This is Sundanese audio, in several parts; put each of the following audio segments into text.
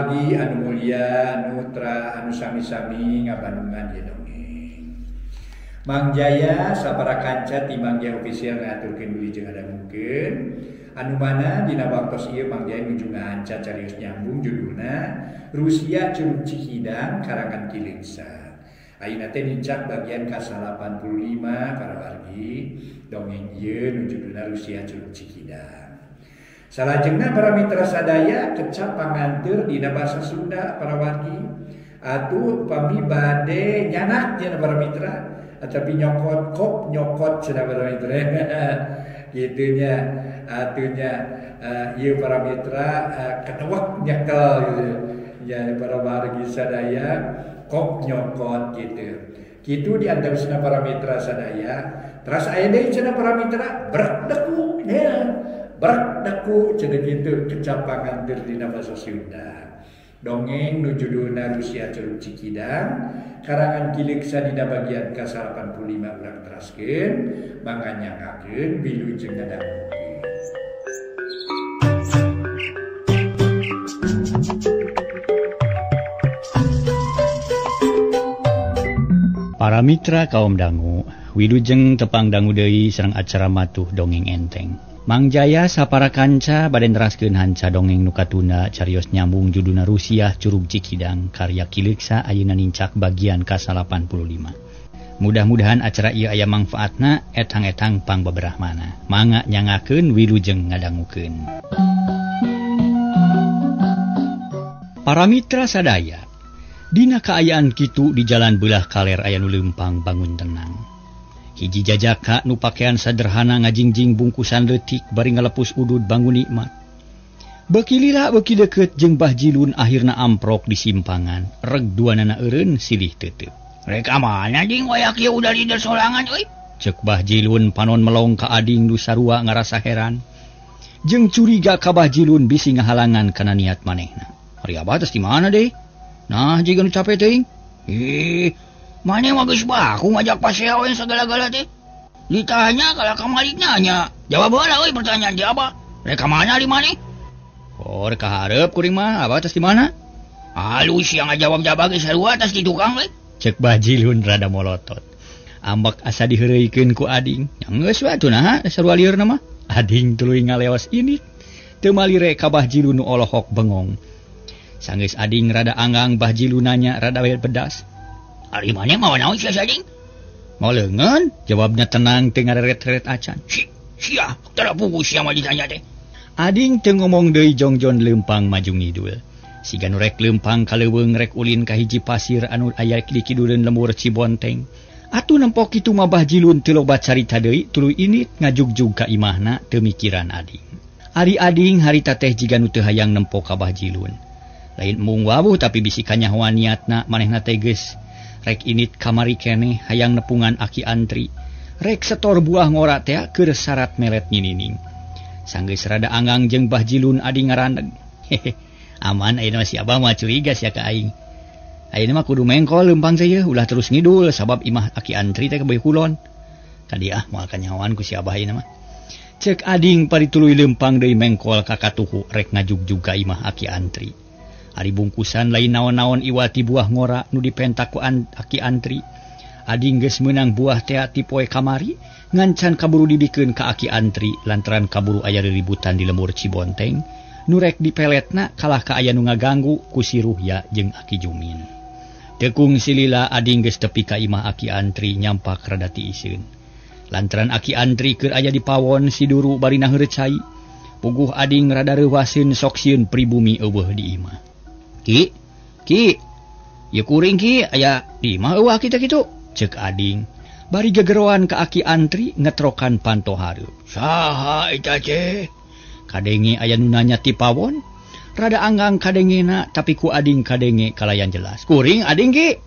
wargi anu mulia nutra anu sami-sami ngabandungan ieu dongeng. Mang Jaya sabaraha kanca ti Mang Jaya official ngaturkeun wilujeng ngadangukeun anu mana dina waktos ieu Mang Jaya nuju ngahanca carios nyambung judulna Rusia Curug Cikidang karangan Ki Leungsa. Ayeuna teh nincak bagian ka-85 para wargi dongeng ieu nu judulna Rusia Curug Cikidang. Salajengna para mitra sadaya kecap panganteur dina basa Sunda para wargi. Atuh upami bade nyanak cenah para mitra atapi nyokot kop nyokot cenah para mitra. Kitu nya atunya ieu para mitra ketewek nyekel gitu. Ya para wargi sadaya kop nyokot gitu. Kitu di antawisna para mitra sadaya. Teras aya deui cenah para mitra brek deku ya. Brek deku cenah kitu kecap panganteur dina basa Sunda. Dongeng nu judulna Rusia Curug Cikidang karangan Ki Leungsa dina bagian ka-85 urang teraskeun mangga nyangakeun wilujeng ngadangukeun. Para mitra kaum dangu, wilujeng tepang dangu deui sareng acara matuh dongeng enteng. Mang Jaya sapara kanca bade neraskeun hanca dongeng nu katunda carios nyambung judulna Rusia Curug Cikidang karya Ki Leungsa ayeuna nincak bagian ka-85. Mudah-mudahan acara ieu aya mangfaatna etang-etang pangbeberahmana. Mangga nyangakeun wilujeng ngadangukeun. Para mitra sadaya, dina kaayaan kitu di jalan beulah kaler aya nu leumpang bangun tenang. Hiji jajaka nu pakean sederhana ngajingjing bungkusan leutik bari ngalepus udud bangun nikmat. Beuki lila beuki deukeut jeung Bah Jilun akhirna amprok di simpangan. Reg duanana eureun silih teuteuk. "Rek amana jeung wayak ieu udah lider sorangan euy?" Ceuk Bah Jilun panon melong ka ading nu sarua ngarasa heran. Jeung curiga ka Bah Jilun bisi ngahalangan kana niat manehna. "Ari abah tos di mana deui? Nah, jiga nu capek teuing." Mane mah geus baku ngajak pasea we sagala-gala teh. Ditanya kalau kamari nanya, jawab heula euy pertanyaan di abah. Rek ka mana di mane? Oh, rek ka hareup kuring mah, abah tos di mana? Halus yang ngajawab-jawab geus sarua tos di tukang we. Cek Bah Jilun rada molotot. Ambek asa diheureuikeun ku ading. Yang geus we atuh naha sarua lieur mah. Ading tuluy ngaleos ini. Teu malire ka Bah Jilun nu olohok bengong. Sanggeus ading rada anggang Bah Jilun nanya rada pedas. "Ari mane mau naon sia ading?" "Mau leungeun," jawabnya tenang teu ngareret-reret acan. Sia, tara pugu sia mah ditanya teh." Ading teu ngomong deui jongjon leumpang maju ngidul. Siga nu rek leumpang kaleuweung rek ulin ka hiji pasir anu aya di kiduleun lembur Cibonteng. Atuh nempok kitu mah Bah Jilun teu loba carita deui tuluy init ngajugjug ka imahna teu mikiran ading. Ari ading harita teh jiga nu teu hayang nempok ka Bah Jilun. Lain mung wawuh tapi bisi kanyahoan niatna manehna teh geus rek init kamari keneh hayang nepungan aki antri. Rek setor buah ngora teh keur syarat melet nyinining. Sanggeus rada anggang jeung Bah Jilun ading ngarandeg. "Hehe, aman ayeuna si abah mah curiga sia ka aing. Ayeuna mah kudu mengkol leumpang teh ulah terus ngidul sabab imah aki antri teh kabeh kulon. Tadi moal kanyahoan ku si abah ayeuna mah." Ceuk ading parituluy leumpang deui mengkol ka katuhu rek ngajugjug ka imah aki antri. Ari bungkusan lain naon-naon iwati buah ngora nu dipentak ku aki antri. Ading geus meunang buah teh ti poe kamari ngancan kaburu dibikeun ka aki antri lantaran kaburu aya riributan di lembur Cibonteng nu rek dipeletna kalah ka aya nu ngaganggu ku si Ruhya jeung Aki Jumin. Tekung silila ading geus tepi ka imah aki antri nyampak rada tiiseun. Lantaran aki antri keur aya di pawon si duru bari naheureuh cai. Puguh ading rada reuwaseun sok sieun pribumi eueuh di imah. Ki, ya kuring ki, aya di mah eueuh kita kitu, ceuk ading. Bari gegeroan ka aki antri ngetrokan panto hareup. "Saha eta teh?" Kadenge aya nu nanya ti pawon. Rada anggang kadengena tapi ku ading kadenge kalayan jelas. "Kuring ading ki?"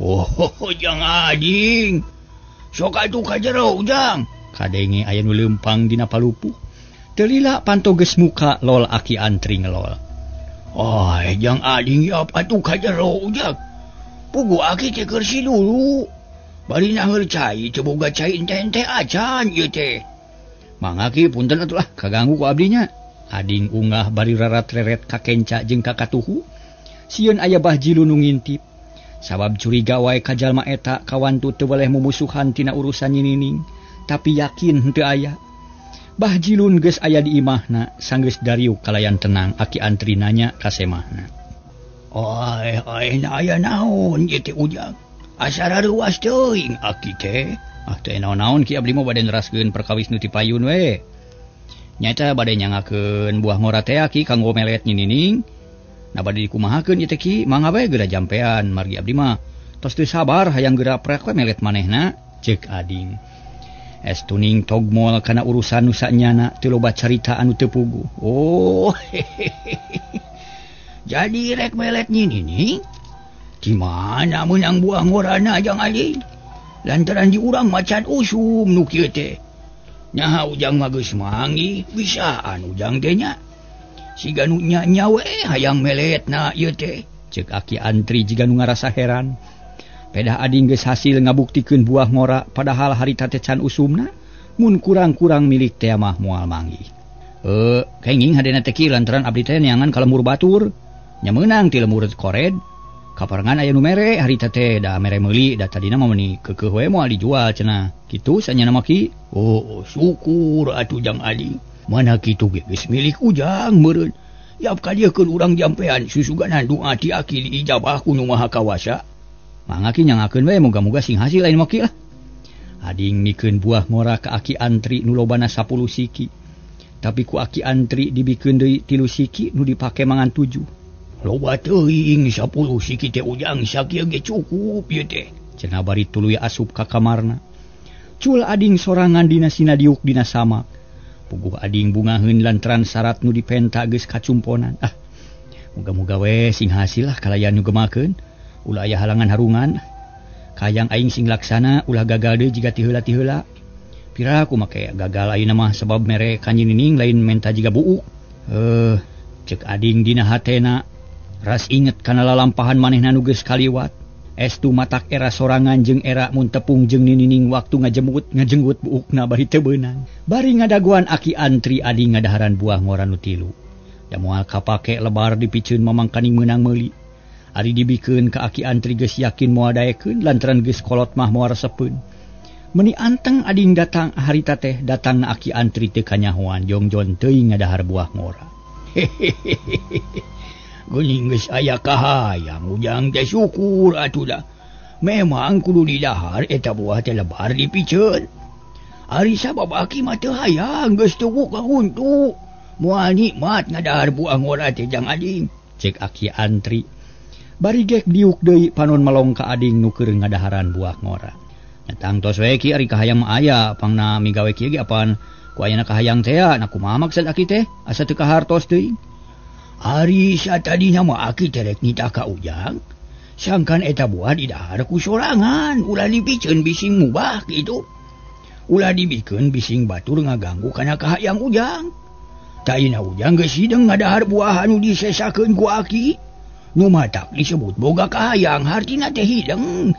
"Oh, jang ading. Sok atuh ka jero ujang." Kadenge aya nu leumpang dina palupuh. Teu lila panto geus muka lol aki antri ngelol. "Oh, jang ading yap atuh ka jero ujang. Pugu aki teh keur si dulu. Bari naheureuh cai teu boga cai ente-ente acan ieu teh." "Mangga ki punten atuh lah kaganggu ku abdinya." Ading ungah bari rarat-reret ka kenca jeung ka katuhu. Sieun aya Bahjilun nu ngintip. Sabab curiga wae ka jalma eta kawan tu teu boleh mumusuhan tina urusan nyinining, tapi yakin henteu aya. Bahjilun geus aya di imahna, sanggeus dariuk kalayan tenang Aki Antri nanya ka semahna. "Oi, aya naon ieu teh Ujang? Asa rareuwas teuing Aki teh." "Ah teh naon-naon ki abdi mah bade neraskeun perkawis nu ti payun we. Nyaeta bade nyangakeun buah ngora teh Aki kanggo melet nyinining. Na bade dikumahakeun ieu teh ki mangga bae geura jampean, margi abdi mah tos teu sabar hayang geura prek we melet manehna," ceuk Ading. Estuning togmol kana urusan nu sanyana teu loba carita anu teu puguh. "Oh, jadi rek melet nyinining? Di mana meunang buah ngorana Jang Ading? Lantaran di urang macan usum nu kieu teh. Nyaha Ujang mah geus manggih, bisaan Ujang teh nya. Siga nu nya we hayang meletna ieu teh," ceuk Aki Antri jiga nu ngarasa heran. Pedah Ading geus hasil ngabuktikeun buah ngora padahal harita teh can usumna, mun kurang-kurang milik teh mah moal manggih. Kenging hadena teh ki lantaran abdi teh neangan ka lembur batur. Nya meunang ti lembur kored. Kaparengan aya nu mere harita teh da mere meuli da tadina mah meuni keukeuh we moal dijual cenah. Kitu sanyana mah ki. "Oh, syukur atuh Jang Ading. Mana kitu ge geus milik Ujang meureun. Yap kadiekeun urang jampean susuganan doa ti Aki diijabah ku Nu Maha Kawasa. Mangga ki nyangakeun we moga-moga sing hasil lain mah ki lah." Ading mikeun buah ngora ka Aki Antri nu lobana 10 siki. Tapi ku Aki Antri dibikeun deui 3 siki nu dipake mangan 7. "Loba teuing 10 siki teh Ujang, sakieu ge cukup ieu teh," cenah bari tuluy asup ka kamarna. Cul Ading sorangan dina sinadiuk dina samak. Puguh Ading bungaheun lantaran syarat nu dipenta geus kacumponan. Moga-moga we sing hasil lah kalayan nu gemakeun. Ulah aya halangan harungan. Kayang aing sing laksana ulah gagal deui jiga ti heula-ti heula. Pira aku make gagal ayeuna mah sabab mere ka nyinining lain menta jiga buuk. Ceuk Ading dina hatena. Ras inget kana lalampahan manehna nu geus kaliwat. Estu matak era sorangan jeung era mun tepung jeung ninining waktu ngajenggut buukna bari teu beunang. Bari ngadaguan Aki Antri Ading ngadaharan buah ngora nu 3. Da moal kapake lebar dipikeun mamang kaning meunang meuli. Ari dibikeun ka Aki Antri geus yakin moal daekeun lantaran geus kolot mah moal resepeun. Meuni anteng Ading datang harita teh datangna Aki Antri teu kanyahoan jongjon teuing ngadahar buah ngora. "Geuning geus aya kahayang Ujang teh syukur atuh da. Memang kudu didahar eta buah teh lebar dipikeun. Ari sabab Aki mah teu hayang geus tuku ka huntu. Moal nikmat ngadahar buah ngora teh Jang Ading," ceuk Aki Antri. Bari gek diuk deui panon melong ka Ading nu keur ngadaharan buah ngora. Nyatang tos we ki ari kahayang mah aya, pangna migawe kieu ge apaan ku ayana kahayang teh na kumaha maksud Aki teh? Asa teu kahartos teuing? "Ari satadina mah Aki teh rek nitah ka Ujang. Sangkan eta buah didahar ku sorangan, ulah dipikeun bising mubah kitu. Ulah dibikeun bising batur ngaganggu kana kahayang Ujang. Taina Ujang geus hideung ngadahar buah anu disesakeun ku Aki. Nu matak disebut boga kahayang hartina teh hideung.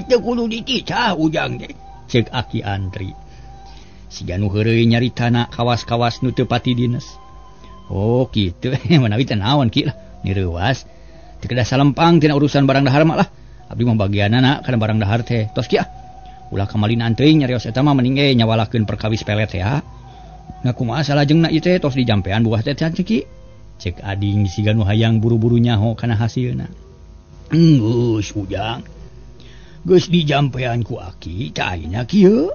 Teu kudu dititah Ujang teh," ceuk Aki Antri. Siga nu heureuy nyaritana kawas-kawas nu teu pati dines. "Oh kitu, manawi teh naon ki lah, nireuwas. Teu kedah salempang tina urusan barang dahar mah lah. Abdi mah bagianana kana barang dahar teh. Tos ki ah. Ulah kamalin teuing nyarios eta mah mending nyawalakeun perkawis pelet teh ya. Na kumaha salajengna ieu teh tos dijampean buah teh ki," ceuk Ading siga nu hayang buru-buru nyaho kana hasilna. "Geus Ujang. Geus dijampean ku Aki tah ayeuna kieu.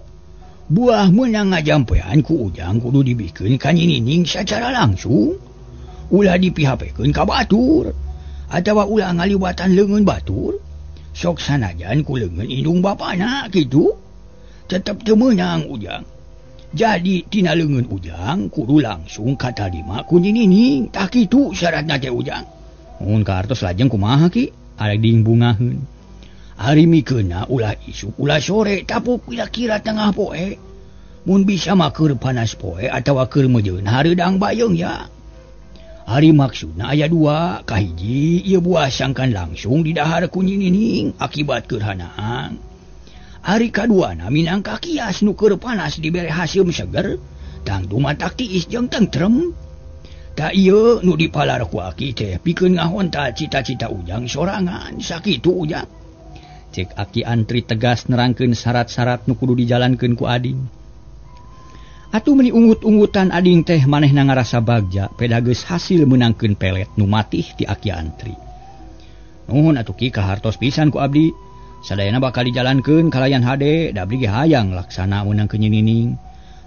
Buah meunang ngajampean ku Ujang kudu dibikeun ka nyinining sacara langsung. Ulah dipihapekeun ka batur. Atawa ulah ngaliwatan leungeun batur. Sok sanajan ku leungeun indung bapana kitu. Tetep teu meunang Ujang. Jadi tina leungeun Ujang kudu langsung katarima ku nyinining. Tah kitu syaratna teh Ujang." "Mun kaartos lajeng kumaha ki?" Ading bungaheun. "Ari mikeunna ulah isuk ulah sore tapuk kira-kira tengah poe. Mun bisa mah keur panas poe atawa keur meujeun hareudang bayeung ya. Ari maksudna aya 2, kahiji ieu buah sangkan langsung didahar ku nyinining akibat keur hanaang. Ari kaduana minangka kias nu keur panas dibere hasil seger, tangtu matak tiis jeung tentrem. tak iya nu dipalar ku aki teh pikeun ngahonta cita-cita ujang sorangan sakitu ujang. Cek aki antri tegas nerangkeun syarat-syarat nu kudu dijalankeun ku ading. Atuh meuni ungut-ungutan ading teh manehna ngarasa bagja peda geus hasil meunangkeun pelet nu matih ti aki antri. Nuhun atuh ki kahartos pisan ku abdi. Sadayana bakal dijalankeun kalayan hade da abdi ge hayang laksana meunangkeun nyinining.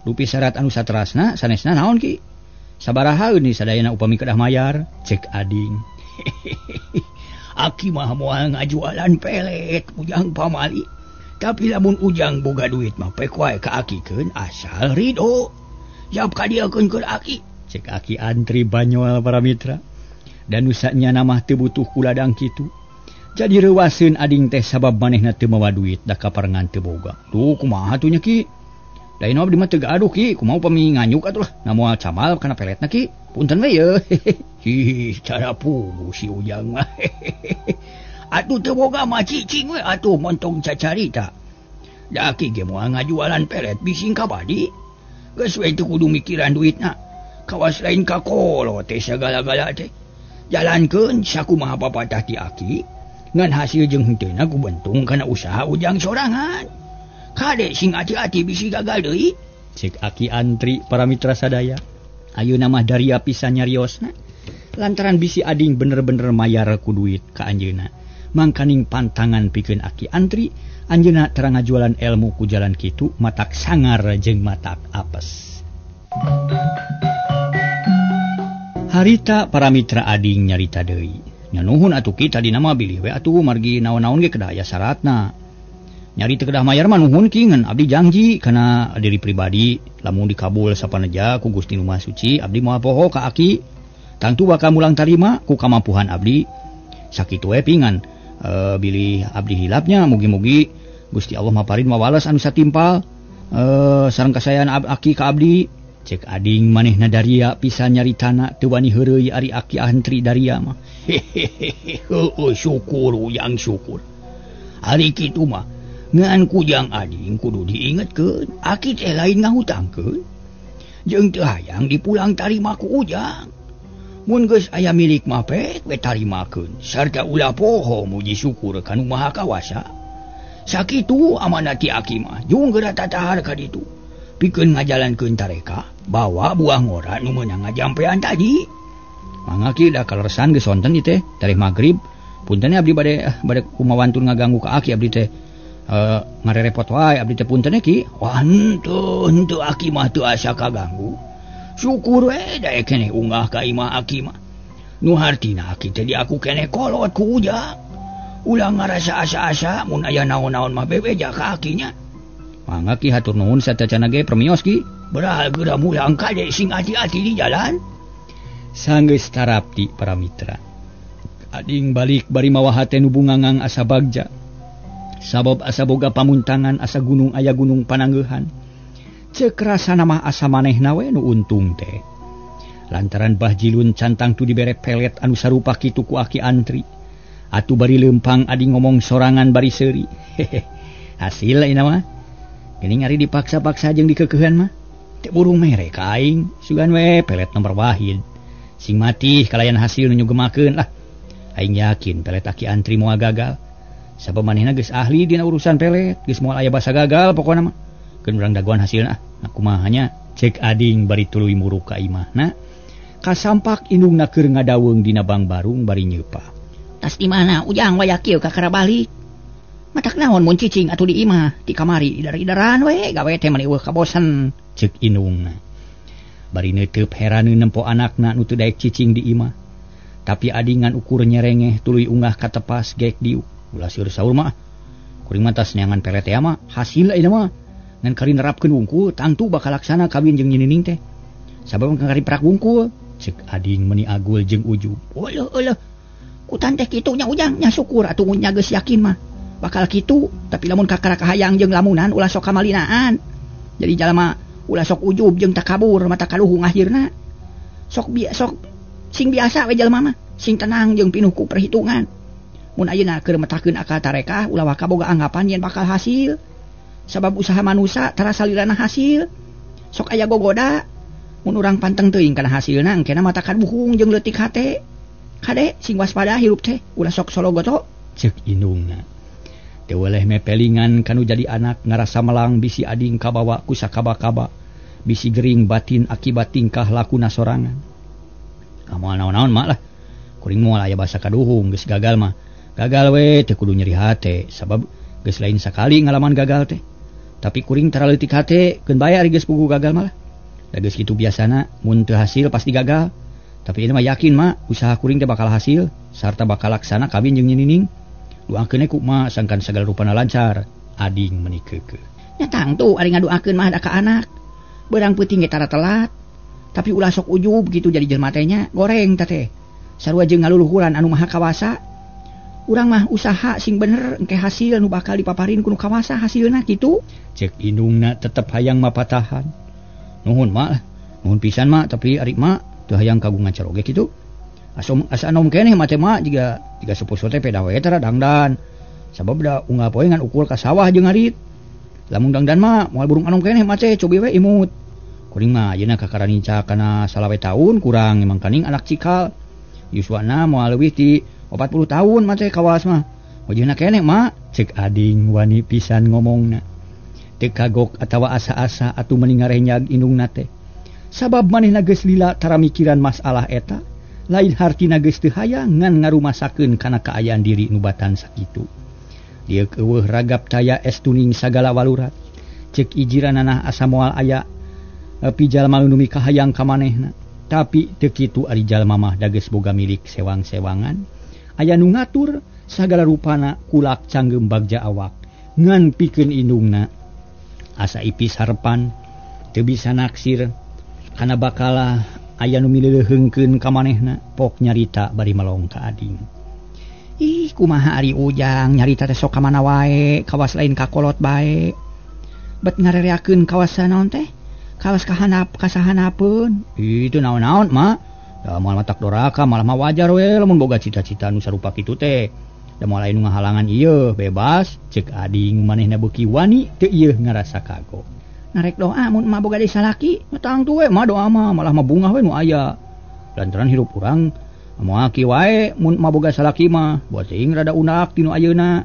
Dupi syarat anu saterasna sanesna naon ki? Sabaraha euni sadayana upami kedah mayar? Cek ading. Aki mah moal ngajualan pelet ujang pamali. Tapi lamun ujang boga duit mah pek wae ka akikeun asal ridho. Jab ka dieukeun keur aki. Cek aki antri Banyol para mitra. Dan usahnya namah teu butuh kuladang kitu. Jadi reuwaseun ading teh sabab manehna teu mawa duit da kaparengan teu boga. Duh kumaha atuh nya ki? Lain abdi mah teu gaduh ki, kumaha upami nganyuk atuh lah. Na moal camal kana peletna ki. Punten we ye. Hi, cara pugu si ujang mah. Atuh teu boga mah cicing we atuh montong cacarita. Da aki ge moal ngajualan pelet bising ka badi. Geus we teu kudu mikiran duitna. Kawas lain ka kolot teh sagala-gala teh. Jalankeun sakumaha papatah ti aki. Ngan hasil jeung henteuna kubentung kana usaha ujang sorangan. Kade sing ati-ati bisi gagal deui. Cek aki antri para mitra sadaya. Ayeuna mah daria pisan nyariosna. Lantaran bisi ading bener-bener mayar ku duit ka anjeunna. Mangkaning pantangan pikeun aki antri, anjeunna terang ngajualan ilmu ku jalan kitu matak sangar jeung matak apes. Harita para mitra ading nyarita deui. Nya nuhun atuh kita dina mah bilih we atuh margi naon-naon ge kedah aya syaratna. Nyari teu kedah mayar mah nuhun ki ngan abdi janji kana diri pribadi lamun dikabul sapaneja ku Gusti Nu Maha Suci abdi moal poho ka aki. Tangtu bakal mulang tarima ku kamampuhan abdi. Sakitu we pingan bilih abdi hilapnya mugi-mugi Gusti Allah maparin mawalas anu satimpal sareng kasayaan aki ka abdi. Cek ading manehna daria pisan nyaritana teu wani heureui ari aki antri daria mah. Heueuh syukur ujang syukur. Ari kitu mah ngan kujang ading kudu diingetkeun aki teh lain ngahutangkeun. Jeung teu hayang dipulang tarima ku ujang. Mun geus aya milik mah pek we tarimakeun sarta ulah poho muji syukur ka Nu Maha Kawasa. Sakitu amanah ti aki mah jeung geura tatahar ka ditu. Pikeun ngajalankeun tareka bawa buah ngora nu meunang ngajampean tadi. Mangga ki da kaleresan geus wonten ieu teh tarikh magrib. Punten abdi bade kumawantun ngaganggu ka aki abdi teh ngarerepot wae abdi teh punten ki. Wah henteu aki mah teu asa kaganggu. Syukur we da keneh unggah ka imah aki mah. Nu hartina aki teh di aku keneh kolot ku ujang. Ulah ngarasa asa-asa mun aya naon-naon mah bebeja ka akinya. Mangga ki hatur nuhun sateucana ge permios ki. Beral geura mulang kade sing ati-ati di jalan. Sanggeus tarapti para mitra. Ading balik bari mawa hate nu bungangang asa bagja. Sabab asa boga pamuntangan asa gunung aya gunung pananggeuhan. Ceuk rasana mah asa manehna we nu untung teh. Lantaran Bah Jilun cantang tu dibere pelet anu sarupa kitu ku aki antri. Atuh bari leumpang ading ngomong sorangan bari seuri. Hasil lainna mah. Geuning ari dipaksa-paksa jeung dikeukehan mah. Teu burung mere ka aing, sugan we pelet nomor wahid. Sing mati kalayan hasil nu nyugemakeun lah. Aing yakin pelet aki antri moal gagal. Sabab manehna geus ahli dina urusan pelet, geus moal aya basa gagal pokona mah. Keun urang dagoan hasilna. Kumaha nya cek ading bari tuluy muruk ka imahna. Kasampak indungna keur ngadaweung dina bang barung bari nyeupa. Tas di mana ujang waya kieu ka kara balik. Matak naon mun cicing atuh di imah di kamari idar-idaran we gawe teh mani eueuh kabosen. Cek indungna. Bari neuteub heran nempo anakna nu teu daek cicing di imah. Tapi adingan ukur nyerengeh tuluy unggah ka tepas geek diuk. Ulah seueur saur mah. Kuring mah tas neangan pelet teh mah hasil ayeuna mah. Ngan kari nerapkeun wungkul tangtu bakal laksana kawin jeung nyinining teh. Sabab kari prak wungkul. Cek ading meuni agul jeung ujub. Eueuh. Kutan teh kitu nya ujang nya syukur atuh mun nya geus yakin mah. Bakal kitu, tapi lamun kakara kahayang jeung lamunan ulah sok kamalinaan. Jadi jalma ulah sok ujub jeung takabur mata kaluhung akhirna. Sok sing biasa we jalma mah, sing tenang jeung pinuh ku perhitungan. Mun ayeuna keur metakeun akal tarekah ulah waka boga anggapan yen bakal hasil. Sabab usaha manusia tara salirana hasil. Sok aya gogoda, mun urang panteng teuing kana hasilna engkena mata kaduhung jeung leutik hate. Kade sing waspada hirup teh ulah sok sologoto cek indungna. Teu weleh mepelingan kanu jadi anak ngarasa melang bisi ading kabawa ku sakaba-kaba. Bisi gering batin akibat tingkah lakuna sorangan. Kamu naon-naon mak lah. Kuring moal aya basa kaduhung geus gagal mah. Gagal we teu kudu nyeri hate sabab geus lain sakali ngalaman gagal teh. Tapi kuring tara leutik hate keun bayar geus pugu gagal mah. Da geus kitu biasana mun teu hasil pasti gagal. Tapi ini mah yakin mak usaha kuring teh bakal hasil sarta bakal laksana kawin jeung Nining. Doakeun ku mak sangkan sagala rupana lancar. Ading menikeukeuh. Nya tangtu ari ngadoakeun mah da ka anak. Beurang peuting ge tara telat. Tapi ulah sok ujub gitu jadi jelema teh nya goreng teh. Sarua jeung ngaluluhuran anu maha kawasa. Urang mah usaha sing bener engke hasil nu bakal dipaparin ku nu kawasa hasilna kitu. Cek indungna tetep hayang mapatahan. Nuhun mak. Nuhun pisan mak tapi ari mak teu hayang kagungan caroge kitu. Asa anom keneh mah teh mak jiga sepusu teh peda we tara dangdan. Sabab da unggal poe ngan ukur ka sawah jeung arit. Lamun dangdan mah moal burung anom keneh mah teh cobi we imut. Kuring mah ayeuna kakaranica kana salawe taun kurang emang kaning anak cikal. Yuswana moal leuwih ti 40 tahun mah teh kawas mah. Wajihna keneh mak cek ading wani pisan ngomongna. Teu kagok atawa asa-asa atuh meni ngarenyag indungna teh. Sabab manehna geus lila tara mikiran masalah eta, lain hartina geus teu hayang ngan ngarumasakeun kana kaayaan diri nu batan sakitu. Dieu eueuh ragap taya estuning sagala walurat. Cek ijiranana asa moal aya pijalma nu mikahayang ka manehna. Tapi teu kitu ari jalma mah da geus boga milik sewang-sewangan. Aya nu ngatur sagala rupana kulak canggeum bagja awak. Ngan pikeun indungna asa ipis harepan teu bisa naksir. Kana bakala aya nu mileuleungkeun ka manehna pok nyarita bari melong ka ading. Ih kumaha ari Ujang nyarita teh sok ka mana wae kawas lain ka kolot bae. Bet ngarereakeun kawas naon teh? Kawas kasahanapeun. Itu naon-naon mak. Da moal matak doraka malah mah wajar we lamun boga cita-cita nu sarupa kitu teh. Da moal aya nu ngahalangan ieu bebas cek ading manehna beuki wani teu ieu ngarasa kagok. Narek doa mun emak boga desa laki, tang tuwe mah doa mah malah mah bungah we nu aya. Lantaran hirup urang moal ki wae mun emak boga salaki mah buat teuing rada unak tinu ayeuna.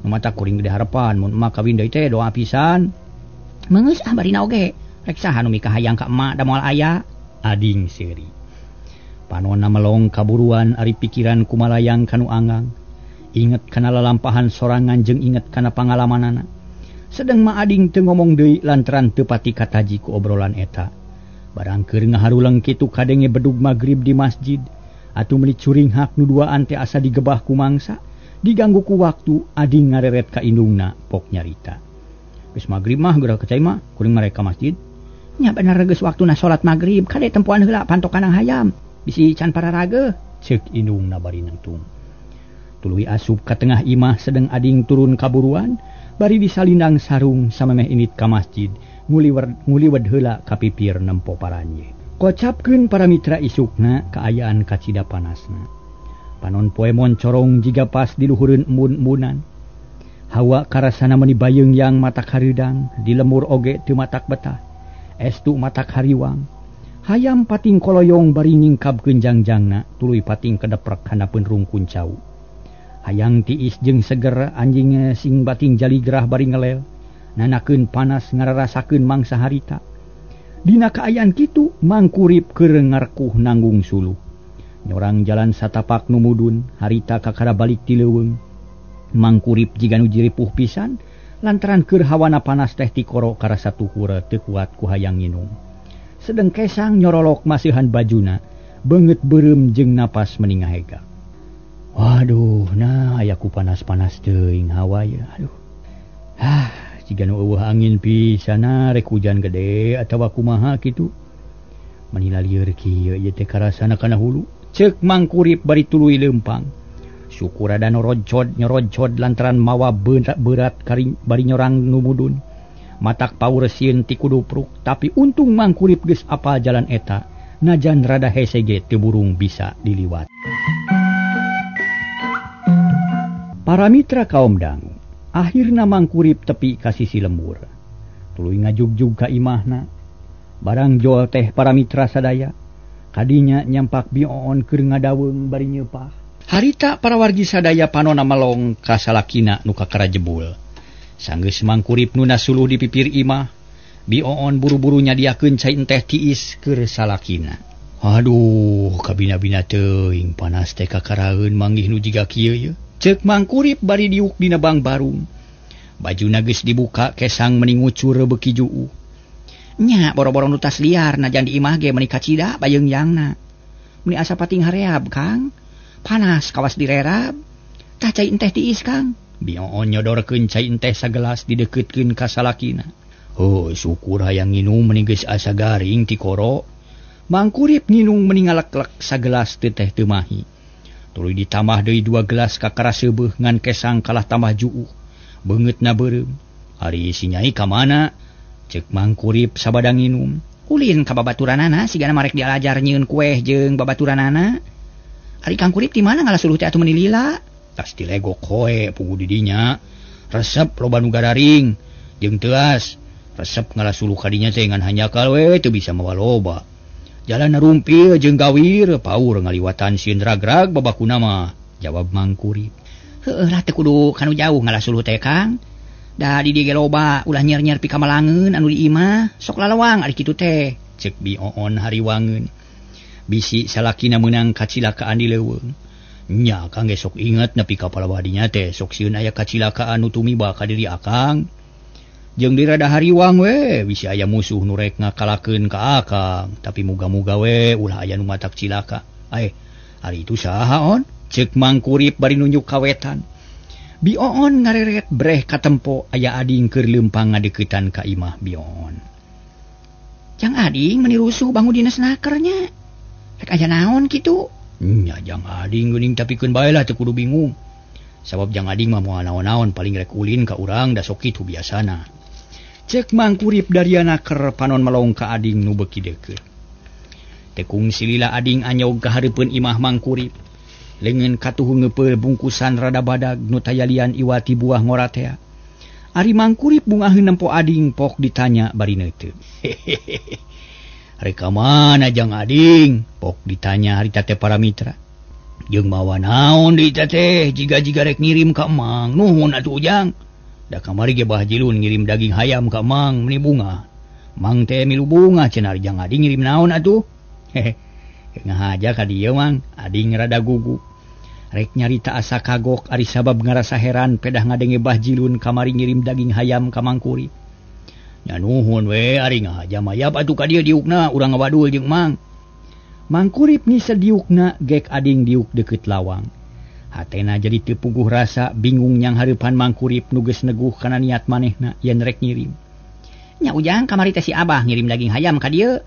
Nu mata kuring gede harapan mun emak kawin deui teh doa pisan. Meungeus barina oge. Rek saha nu mikahayang ka emak da moal aya? Ading seuri. Panonna melong kaburuan ari pikiran kumalayang kanu anggang. Inget kana lalampahan sorangan jeung inget kana pangalamanana. Sedeng ma ading teu ngomong deui lantaran teu pati kataji ku obrolan eta. Barang keur ngaharulang kitu kadenge bedug magrib di masjid, atuh meuli curing hak nu duaan teh asa digebah ku mangsa, diganggu ku waktu ading ngareret ka indungna pok nyarita. Geus magrib mah geura kecai mah kuring marek ka masjid. Nya bener geus waktuna salat magrib, kade tempoan heula pantokan hayam, bisi can pararaga, ceuk indungna bari nangtung. Tuluy asup ka tengah imah sedeng ading turun kaburuan. Bari disalindang sarung samemeh init ka masjid nguliwed heula ka pipir nempo paranye. Kocapkeun para mitra isukna kaayaan kacida panasna. Panon poe moncorong jiga pas di luhureun embun-embunan. Hawa karasana meuni bayeung-yang matak hareudang, di lemur oge teu matak betah. Estu matak hariwang. Hayam pating koloyong bari nyingkabkeun jangjangna tuluy pating kedeprek hanapeun rungkun cau. Hayang tiis jeung seger anjing sing bating jaligrah bari ngelel, nanakeun panas ngararasakeun mangsa harita. Dina kaayaan kitu mangkurip keur ngarekuh nanggung suluh. Nyorang jalan satapak nu mudun, harita kakara balik ti leuweung. Mangkurip jiga nu jiripuh pisan, lantaran keur hawana panas teh ti koro karasa tuhur teu kuat ku hayang nginum. Sedeng kesang nyorolok maseuhan bajuna, beungeut beureum jeung napas meni ngahega. Waduh, nah ayaku panas-panas teuing hawa ya. Aduh. Jiga nu eueuh angin pisan rek hujan gede atawa kumaha kitu. Manila lieur kieu ieu teh karasana kana hulu. Ceuk mangkurip bari tuluy leumpang. Syukur ada nyorojod lantaran mawa berat kari bari nyorang nu mudun. Matak pauresieun ti kudupruk, tapi untung mangkurip geus apal jalan eta. Najan rada hese ge teu burung bisa diliwat. Para mitra kaum dangu, akhirna mangkurip tepi ka sisi lembur. Tuluy ngajugjug ka imahna. barang jual teh para mitra sadaya. Kadinya nyampak Bioon keur ngadaweng bari nyeupah. Harita para wargi sadaya panonna malong ka salakina nu kakara jebul. Sanggeus mangkurip nu nasuluh di pipir imah, Bioon buru-buru nyadiakeun cai teh tiis keur salakina. Aduh, kabina-bina teuing panas teh kakaraeun manggih nu jiga kieu ye. Ceuk mangkurip bari diuk dina bang barung. Bajuna geus dibuka kesang meni ngucur beuki juu. Nya boro-boro nu tas liar najan di imah ge meuni kacida bayeungjangna. Meuni asa pating hareab, Kang. Panas kawas direrab. Tah cai teh tiis, Kang. Bioon nyodorkeun cai teh sagelas dideukeutkeun ka salakina. Oh, syukur hayang nginum meuni geus asa garing ti koro. Mangkurip nginum meuni ngalek-lek sagelas teh teh teu mahi. Tuluy ditambah deui 2 gelas kakara seubeuh ngan kesang kalah tambah juu. Beungeutna beureum. Ari si Nyai ka mana? Ceuk Mangkurip sabada nginum. Ulin ka babaturanana sigana marek dialajar nyieun kueh jeung babaturanana. Ari Kang Kurip di mana ngalasuluh teh atuh meuni lila? Tas dilegok hoe pugu di dinya. Resep loba nu gadaring jeung teuas. Resep ngalasuluh ka dinya teh ngan hanyakal we teu bisa mawa loba. Jalan rumpil jeung gawir paur ngaliwatan sieun ragrag babakuna mah, jawab Mangkurip. Heueuh lah teu kudu kanu jauh ngalasuluh teh Kang. Da di dieu loba ulah nyer-nyer pi kamalangeun anu di imah, sok lalawang ari kitu teh, ceuk Bioon hariwangeun. Bisi salakina meunang kacilakaan di leuweung. Nya Kang ge sok inget nepi ka palawadinya teh sok sieun aya kacilakaan nu tumiba ka diri akang. Jeung di rada hariwang we bisi aya musuh nu rek ngakalakeun ka akang, tapi muga-muga we ulah aya nu matak cilaka. Ari itu saha on? Ceuk Mangkurip bari nunjuk kawetan. Bioon ngareret breh katempo aya ading keur leumpang ngadeuketan ka imah Bioon. Jang ading meuni rusuh bangun dina snakernya. Rek aya naon kitu? Nya jang ading geuning tapikeun bae lah teu kudu bingung. Sabab jang ading mah moal naon-naon paling rek ulin ka urang da sok kitu biasana. Ceuk Mangkurip dariana keur panon malong ka ading nu beuki deukeut. Tekung silila ading anyog ka hareupeun imah Mangkurip. Lengan katuhu ngeupeuh bungkusan rada badag nu tayalian iwati buah ngoratea. Ari Mangkurip bungaheun nempo ading pok ditanya bari neuteu. Reka mana jang ading? Pok ditanya harita teh para mitra. Jeung mawa naon deui teh jiga-jiga rek ngirim ka Mang. Nuhun atuh ujang. Da kamari ge Bah Jilun ngirim daging hayam ka Mang meuni bunga. Mang teh milu bunga cenah jang ading ngirim naon atuh? Ngahaja ka dieu Mang, ading rada gugu. Rek nyarita asa kagok ari sabab ngarasa heran pedah ngadenge Bah Jilun kamari ngirim daging hayam ka Mangkurip. Nya nuhun we ari ngahaja mayap atuh ka dieu diukna urang ngawadul jeung Mang. Mangkurip ngise diukna gek ading diuk deukeut lawang. Hatena jadi teu puguh rasa bingung nyang hareupan Mangkurip nu geus neguh kana niat manehna yen rek ngirim. Nya ujang kamari teh si Abah ngirim daging hayam ka dieu.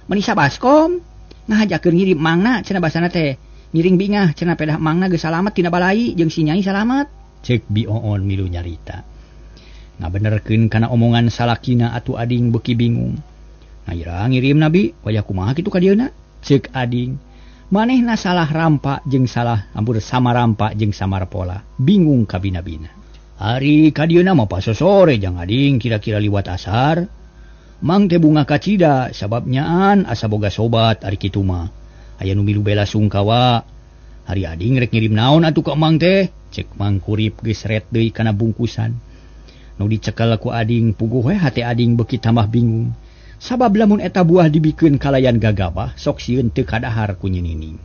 Meuni sabaskom ngahajakeun ngirim mangna cenah basana teh. Ngiring bingah cenah pedah mangna geus salamet tina balai jeung si Nyai salamet. Ceuk Bioon milu nyarita. Ngabenerkeun kana omongan salakina atuh ading beuki bingung. Ngaira ngirim nabi waya kumaha kitu ka dieuna? Ceuk ading. Manehna salah rampa jeung salah sama rampa jeung samar pola. Bingung kabina-bina. Ari ka dieuna mah pas sore jang ading kira-kira liwat asar. Mang teh bunga kacida sababnyaan asa boga sobat ari kitu mah. Aya nu milu bela sungkawa. Hari ading rek ngirim naon atuh ka Mang teh? Ceuk Mangkurip geus ret deui kana bungkusan. Nu dicekel ku ading puguh we hate ading beuki tambah bingung. Sabab lamun eta buah dibikeun kalayan gagabah sok sieun teu kadahar ku nyinining.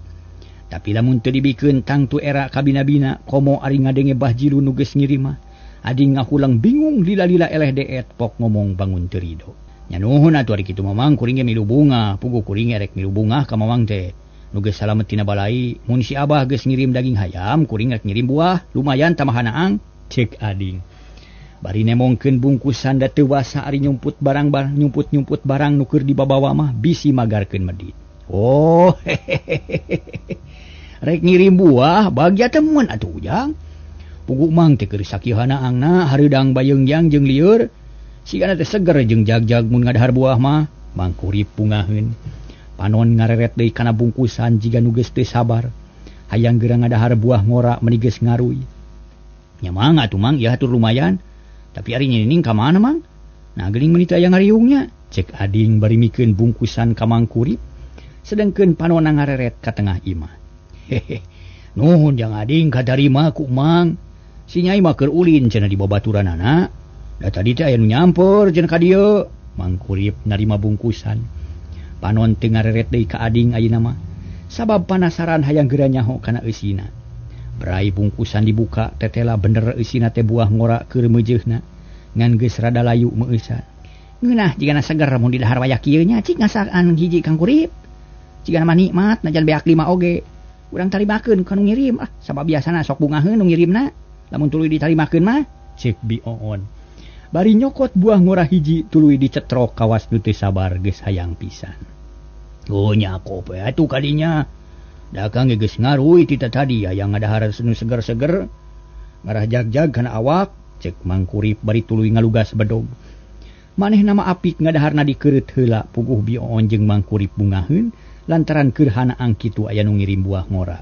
Tapi lamun teu dibikeun tangtu era kabina-bina komo ari ngadenge Bah Jilun nu geus ngirim mah. Ading ngahulang bingung lila-lila eleh deet pok ngomong bangun teu rido. Nya nuhun atuh ari kitu Mamang kuring ge milu bunga, puguh kuring rek milu bunga ka Mamang teh. Nu geus salamet tina balai, mun si Abah geus ngirim daging hayam, kuring rek ngirim buah, lumayan tambahan aang, ceuk ading. Bari nemongkeun bungkusan da teu wasa ari nyumput barang nu keur dibabawa mah bisi magarkeun medit. Oh, rek ngirim buah, bagja temuan atuh ujang. Pugu Mang teh keur sakieuhana angna hareudang bayeungjang jeung lieur. Sigana teh seger jeung jag-jag mun ngadahar buah mah, Mangkurip bungaheun. Panon ngareret deui kana bungkusan jiga nu geus teu sabar. Hayang geura ngadahar buah ngora meuni geus ngaruy. Nya Mang atuh Mang ieu hatur lumayan. Tapi ari nyinining ka mana Mang? Nah geuning meuni teu aya ngariungnya. cek ading bari mikeun bungkusan ka Mang Kurip sedengkeun panonna ngareret ka tengah imah. Hehe, nuhun jang ading kadarima ku Mang. Si Nyai mah keur ulin cenah di babaturanana. Da tadi teh aya nu nyamper cenah ka dieu. Mang Kurip narima bungkusan. Panon teu ngareret deui ka ading ayeuna mah. Sabab panasaran hayang geura nyaho kana eusina. Berai bungkusan dibuka tetela bener eusina teh buah ngora keur meujeuhna. Ngan geus rada layu meueusan. Ngeunah jigana seger mun di dahar wayah kieu nya cik ngasaan hiji Kang Kurip. Jigana mah nikmat najan beak 5 oge. Urang tarimakeun ka nu ngirim sabab biasana sok bungaheun nu ngirimna. Lamun tuluy ditarimakeun mah cek Bi Oon. Bari nyokot buah ngora hiji tuluy dicetrok kawas nu teu sabar geus hayang pisan. Oh nya kope atuh kadinya. Da Kang geus ngaruy ti tadi hayang ngadahar nu seger-seger. Ngarah jag-jag kana awak cek Mang Kurip bari tuluy ngalugas bedog. Manehna mah apik ngadaharna dikeureut heula puguh Bi Oon jeung Mang Kurip bungaheun lantaran keur hanaang kitu aya nu ngirim buah ngora.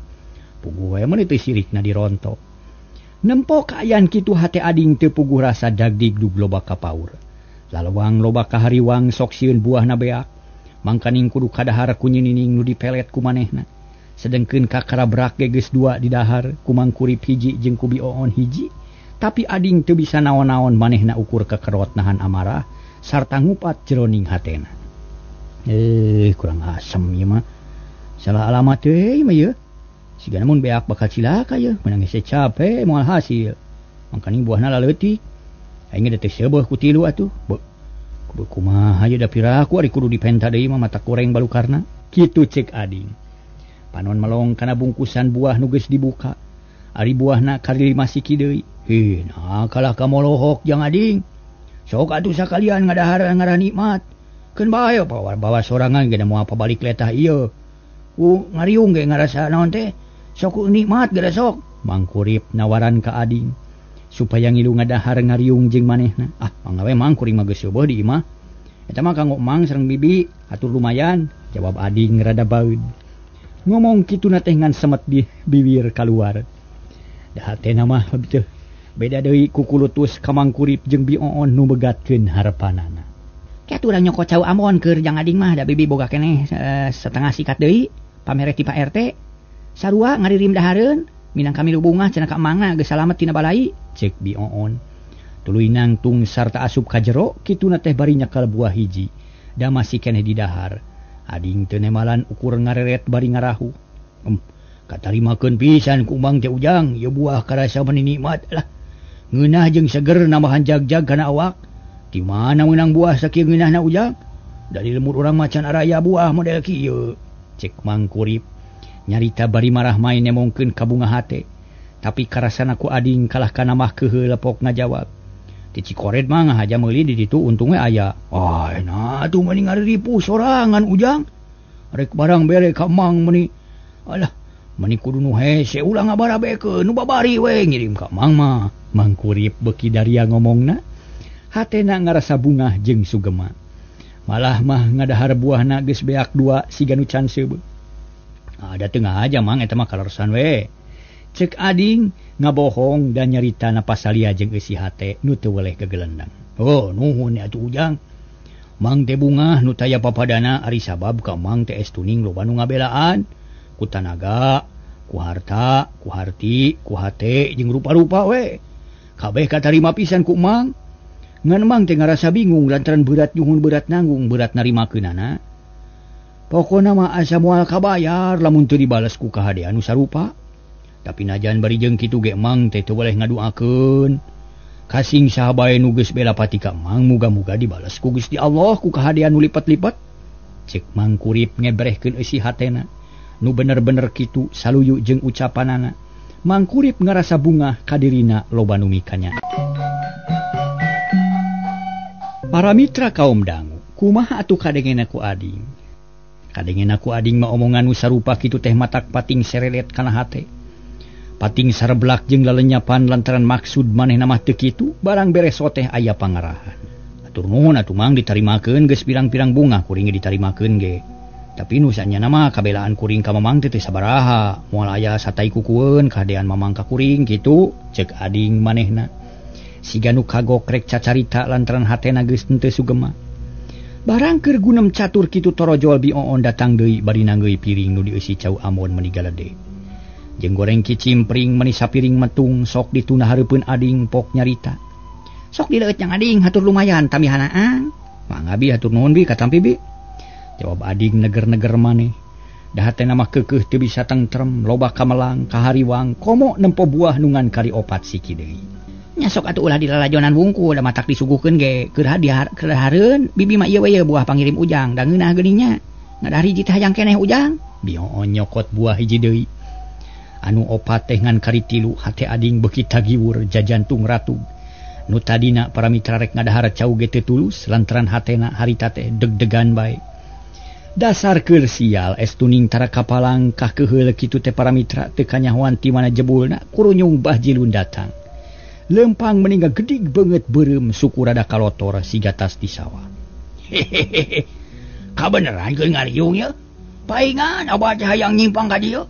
Puguh we mun teu sirikna dironto. Nempo kaayaan kitu hate ading teu puguh rasa dagdigdug loba ka paur. Lalawang loba ka hariwang sok sieun buahna beak. Mangkaning kudu kadahar ku nyinining nu dipelet ku manehna. Sedengkeun ka karabrak ge geus 2 di dahar ku Mang Kurip hiji jeung ku Bi Oon hiji. Tapi ading teu bisa naon-naon manehna ukur kekerot nahan amarah sarta ngupat jeroning hatena. Kurang asem ieu mah. Salah alamat teh mah ieu. Sigana mun beak bakal cilaka ye, menang geus capek moal hasil. Mangkaning buahna laleutik. Aing geus teu seubeuh ku 3 atuh. Kudu kumaha ye da piraku ari kudu dipenta deui mah mata goreng balukarna. Kitu cek ading. Panon melong kana bungkusan buah nu geus dibuka. Ari buahna kari 5 siki deui. Nah kalah ka molohok jang ading. Sok atuh sakalian ngadahar ngarah nikmat. Keun bae bawa sorangan ge da moal pabalik letah ieu. Ku ngariung ge ngarasa naon teh. Sok nikmat gara sok. Mang Kurip nawaran ka ading supaya ngilu ngadahar ngariung jeung manehna. Mangga we Mang kuring mah geus seubeuh di imah. Eta mah kanggo Mang sareng bibi atur lumayan, jawab ading rada baeud. Ngomong kitu na teh ngan semet di bibir kaluar. Da hatena mah teu beda deui ku kulutus ka Mang Kurip jeung Bi Oon nu begatkeun harepanana. Kitu urang nyokot cau amon keur jang ading mah da bibi boga keneh setengah sikat deui pamere ti Pak RT. Sarua ngaririm dahareun minang kami lubungah cenah ka mangna geus salamet tina balai cek Bi Oon. Tuluy nangtung sarta asup ka jero kituna teh bari nyekel buah hiji da masih keneh di dahar. Ading teu nemalan ukur ngareret bari ngarahu. Katarimakeun pisan ku Mang teh ujang ieu buah karasa meni nikmat lah. Ngeunah jeung seger nambahan jag-jag kana awak. Di mana meunang buah sakieu ngeunahna ujang? Dari lemur urang macan araya buah model kieu cek Mang Kurip. Nyarita bari marah main nemongkeun ka bunga hate. Tapi karasana ku ading kalah kana mah keuheul lepok ngajawab. Ti Cikored mah ngahaja meuli di ditu untung we aya. Nah atuh meni ngariripu sorangan ujang. Rek barang bere ka Mang meni. Alah, meni kudu nu hese ulah ngabarabekeun nu babari we ngirim ka Mang mah. Mang Kurip beuki daria ngomongna. Hatena ngarasa bungah jeung sugema. Malah mah ngadahar buahna geus beak 2 siga nu can seubeuh. Ada tengah aja Mang eta mah kalersan we. Cek ading ngabohong dan nyarita na pasalia jeung eusi hate nu teu weleh kegelendang. Nuhun atuh ujang. Mang teh bungah nu taya papadana ari sabab ka Mang teh estuning loba nu ngabelaan ku tanaga, ku harta, ku harti, ku hate jeung rupa-rupa we. Kabeh katarima pisan ku Mang. Ngan Mang teh ngarasa bingung lantaran berat nyuhun berat nanggung berat narimakeunana. Pokona mah asa moal kabayar lamun teu dibales ku kahadean nu sarupa. Tapi najan bari jeung kitu ge Mang teh teu boleh ngaduakeun. Kasing saha bae nu geus bela pati ka Mang muga-muga dibales ku Gusti Allah ku kahadean nu lipat-lipat. Cek Mang Kurip ngebrehkeun eusi hatena. Nu bener-bener kitu saluyu jeung ucapanana. Mang Kurip ngarasa bungah ka dirina loba nu mikanya. Para mitra kaum dangu, kumaha atuh kadengena ku ading? Kadengena ku ading mah omongan nu sarupa kitu teh matak pating serelet kana hate. Pating sareblak jeung lalenyapan lantaran maksud manehna mah teu kitu, barang beres teh aya pangarahan. Atur nuhun atuh Mang ditarimakeun geus pirang-pirang bunga kuring ditarimakeun ge. Tapi nu sanyana mah kabelaan kuring ka Mamang teh sabaraha, moal aya satai kukueun kahadean Mamang ka kuring kitu, cek ading manehna. Siga nu kagok rek cacarita lantaran hatena geus teu sugema. barang keur gunem catur kitu torojol Bioon datang deui bari nanggeui piring nu dieusi cau Amon meuni galede. Jeung goreng kicimpring meuni sapiring metung sok dituna hareupeun ading pok nyarita. Sok dileut yang ading hatur lumayan tamihanaan. Mangga bi hatur nuhun bi katampi bi. Jawab ading neger-neger maneh. Da hatena mah keukeuh teu bisa tentrem, loba kamelang, kahariwang, komo nempo buah nungan kari opat siki deui. Nya sok atuh ulah dilalajonan wungkul da matak disuguhkeun ge keur hareun bibi mah ieu we buah pangirim ujang da ngeunah geuninnya. Ngadari hiji teh hayang keneh ujang. Bioon nyokot buah hiji deui. Anu opat teh ngan kari tilu hate ading beuki tagiwur jajantung ratu. Nu tadina para mitra rek ngadahar cau ge teu tulus lantaran hatena harita teh deg-degan bae. Dasar keur sial estuning tara kapalang kah keheul kitu teh para mitra teu kanyahoan ti mana jebulna kurunyung Bahjilun datang. Lempang meninggal gedig banget beureum suku rada kalotor siga tas di sawah. Hehehe. Kabeneran keur ngariung ya? Paingan abah teh hayang nyimpang ka dieu.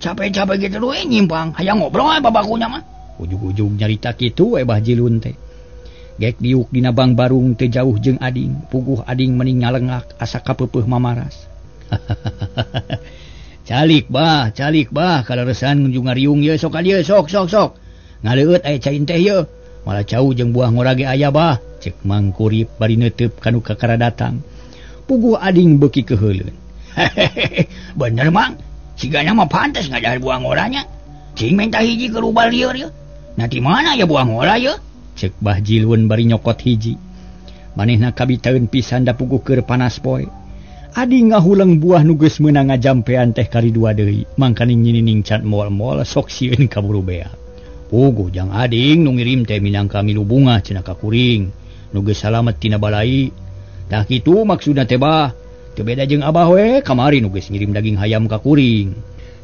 Capek-capek gitu we nyimpang hayang ngobrol babakunya mah. Ujug-ujug nyarita kitu we Bahjilun teh. Gek diuk dina bang barung teu jauh jeung ading, puguh ading meni ngalengak asa kapeupeuk mamaras. Calik bah kaleresan ngunjung ngariung ye sok ka dieu sok. Ngaleueut aya cain teh ye. Malah cau jeung buah ngora ge aya bah, cek Mang Kurip bari neuteup kanu kakara datang. Puguh ading beuki keheuleun. Bener Mang, sigana mah pantes ngadahar buah ngoranya. Cing minta hiji keur ubal lieur ye. Nah di mana ya buah ngora ye? Cek Bahjilun bari nyokot hiji. Manehna kabitaeun pisan da puguh keur panas poe. Ading ngahuleng buah nu geus meunang ngajampean teh kari dua deui. Mangkaning nyinining can mol-mol sok sieun kaburu beak. Puguh jang ading nu ngirim teh minangka milu bunga cenah ka kuring. Nu geus salamet tina balai. Tah kitu maksudna teh bah. Teu beda jeung abah we kamari nu geus ngirim daging hayam ka kuring.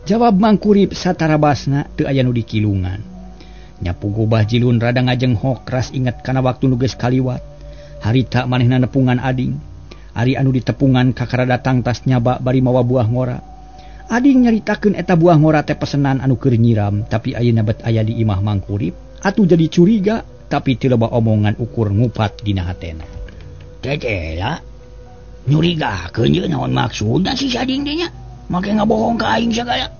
Jawab Mang Kurip satarabasna teu aya nu dikilungan. Nyapuguh Bahjilun rada ngajenghok ras inget kana waktu nu geus kaliwat. Harita manehna nepungan ading. Ari anu ditepungan kakara datang tas nyaba bari mawa buah ngora. Ading nyaritakeun eta buah ngora teh pesenan anu keur nyiram, tapi ayeuna bet aya di imah Mang Kurip. Atuh jadi curiga, tapi teu loba omongan ukur ngupat dina hatena. Tetela nyurigakeun ye naon maksudna si sading teh nya? Make ngabohong ka aing sagala.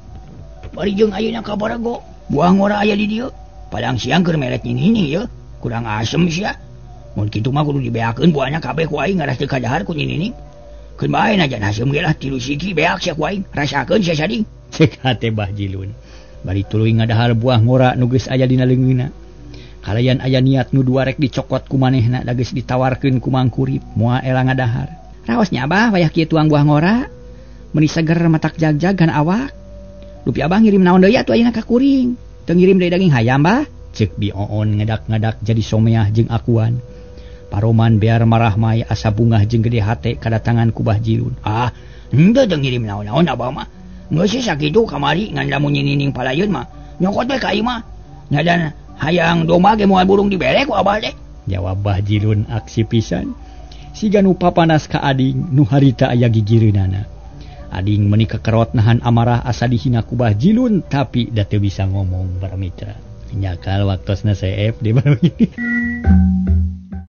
Bari jeung ayeuna kabarago buah ngora aya di dieu. Padang siang keur melet nyini ya, kurang asem sia. Mun kitu mah kudu dibeakeun buahna kabeh ku aing ngaras teu kadahar ku nyini. Keun bae najan asem ge lah tilu siki beak sia ku aing, rasakeun sia sading. Cek hate Bahjilun. Bari tuluy ngadahar buah ngora nu geus aya dina leungeunna. Kalayan aya niat nu dua rek dicokot ku manehna da geus ditawarkeun ku Mang Kurip moal ela ngadahar. Raosnya Abah wayah kieu tuang buah ngora. Meuni seger matak jag-jag gan awak. Dupi Abah ngirim naon deui atuh ayeuna ka kuring. Teu ngirim deui daging hayam bah. Cek Bioon ngadak-ngadak jadi someah jeung akuan. Paroman bear marah mai asa bungah jeung gede hate kadatangan ku Bahjilun. Ah, henteu teu ngirim naon-naon Abah mah. Geus sih sakitu kamari ngan lamun nyinining palayeun mah. Nyokot we ka ieu mah. Nyadan hayang domba ge moal burung dibere ku Abah teh. Jawab Bahjilun aksi pisan. Siga nu papanas ka ading nu harita aya gigireunana. Ading meuni kekerot nahan amarah asa dihina ku Bahjilun tapi da teu bisa ngomong para mitra. Nyakal waktosna CF di baru ini.